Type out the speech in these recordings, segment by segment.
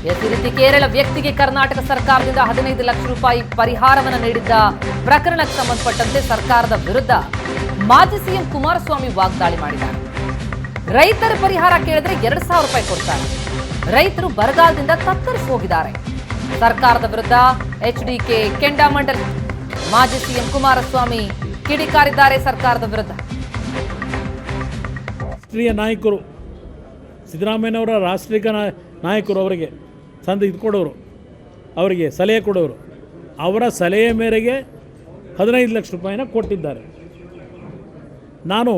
ಈ ರೀತಿ ಕೇರಳ ವ್ಯಕ್ತಿಗೆ ಕರ್ನಾಟಕ ಸರ್ಕಾರದಿಂದ 15 ಲಕ್ಷ ರೂಪಾಯಿ ಪರಿಹಾರವನ್ನು ನೀಡಿದ್ದ ಪ್ರಕರಣಕ್ಕೆ ಸಂಬಂಧಪಟ್ಟಂತೆ ಸರ್ಕಾರದ ವಿರುದ್ಧ ಮಾಜಿ ಸಿಎಂ ಕುಮಾರಸ್ವಾಮಿ ವಾಗ್ದಾಳಿ ಮಾಡಿದ್ದಾರೆ. ರೈತರ ಪರಿಹಾರ ಕೇಳಿದ್ರೆ 2,000 ರೂಪಾಯಿ ಕೊಡ್ತಾರೆ. ರೈತರು ಬರಗಾಲದಿಂದ ತತ್ತರಿಸಿ ಹೋಗಿದ್ದಾರೆ. ಸರ್ಕಾರದ ವಿರುದ್ಧ ಎಚ್ಡಿಕೆ ಕೆಂಡಾಮಂಡಲ. ಮಾಜಿ ಸಿಎಂ ಕುಮಾರಸ್ವಾಮಿ ಕಿಡಿಕಾರಿದ್ದಾರೆ ಸರ್ಕಾರದ ವಿರುದ್ಧ. ರಾಷ್ಟ್ರೀಯ ನಾಯಕರು ಸಿದ್ದರಾಮಯ್ಯನವರ ರಾಷ್ಟ್ರೀಯ ನಾಯಕರು ಅವರಿಗೆ ಕೊಡೋರು, ಅವರಿಗೆ ಸಲಹೆ ಕೊಡೋರು, ಅವರ ಸಲಹೆ ಮೇರೆಗೆ 15 ಲಕ್ಷ ರೂಪಾಯಿನ ಕೊಟ್ಟಿದ್ದಾರೆ. ನಾನು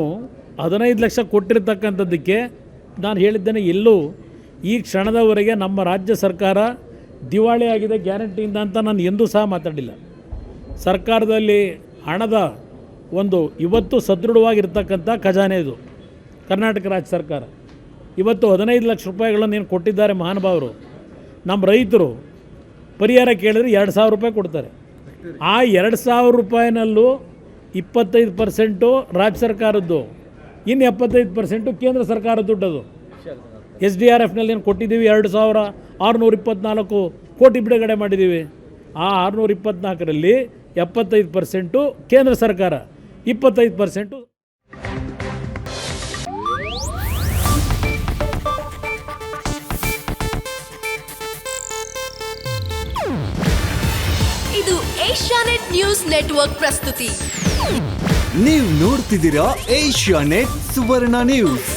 15 ಲಕ್ಷ ಕೊಟ್ಟಿರ್ತಕ್ಕಂಥದ್ದಕ್ಕೆ ನಾನು ಹೇಳಿದ್ದೇನೆ, ಎಲ್ಲೂ ಈ ಕ್ಷಣದವರೆಗೆ ನಮ್ಮ ರಾಜ್ಯ ಸರ್ಕಾರ ದಿವಾಳಿ ಆಗಿದೆ ಗ್ಯಾರಂಟಿಯಿಂದ ಅಂತ ನಾನು ಎಂದೂ ಸಹ ಮಾತಾಡಿಲ್ಲ. ಸರ್ಕಾರದಲ್ಲಿ ಹಣದ ಇವತ್ತು ಸದೃಢವಾಗಿರ್ತಕ್ಕಂಥ ಖಜಾನೆ ಇದು ಕರ್ನಾಟಕ ರಾಜ್ಯ ಸರ್ಕಾರ. ಇವತ್ತು 15 ಲಕ್ಷ ರೂಪಾಯಿಗಳನ್ನು ಏನು ಕೊಟ್ಟಿದ್ದಾರೆ ಮಹಾನುಭಾವರು. ನಮ್ಮ ರೈತರು ಪರಿಹಾರ ಕೇಳಿದ್ರೆ 2,000 ರೂಪಾಯಿ ಕೊಡ್ತಾರೆ. ಆ 2,000 ರೂಪಾಯಿನಲ್ಲೂ 25% ರಾಜ್ಯ ಸರ್ಕಾರದ್ದು, ಇನ್ನು 75% ಕೇಂದ್ರ ಸರ್ಕಾರದ ದುಡ್ಡದು. SDRFನಲ್ಲಿ ಏನು ಕೊಟ್ಟಿದ್ದೀವಿ 2,624 ಕೋಟಿ ಬಿಡುಗಡೆ ಮಾಡಿದ್ದೀವಿ. ಆ 624ರಲ್ಲಿ 75% ಕೇಂದ್ರ ಸರ್ಕಾರ, 25% ಇದು ಏಷ್ಯಾನೆಟ್ ನ್ಯೂಸ್ ನೆಟ್ವರ್ಕ್ ಪ್ರಸ್ತುತಿ. ನೀವು ನೋಡ್ತಿದ್ದೀರಾ ಏಷ್ಯಾನೆಟ್ ಸುವರ್ಣ ನ್ಯೂಸ್.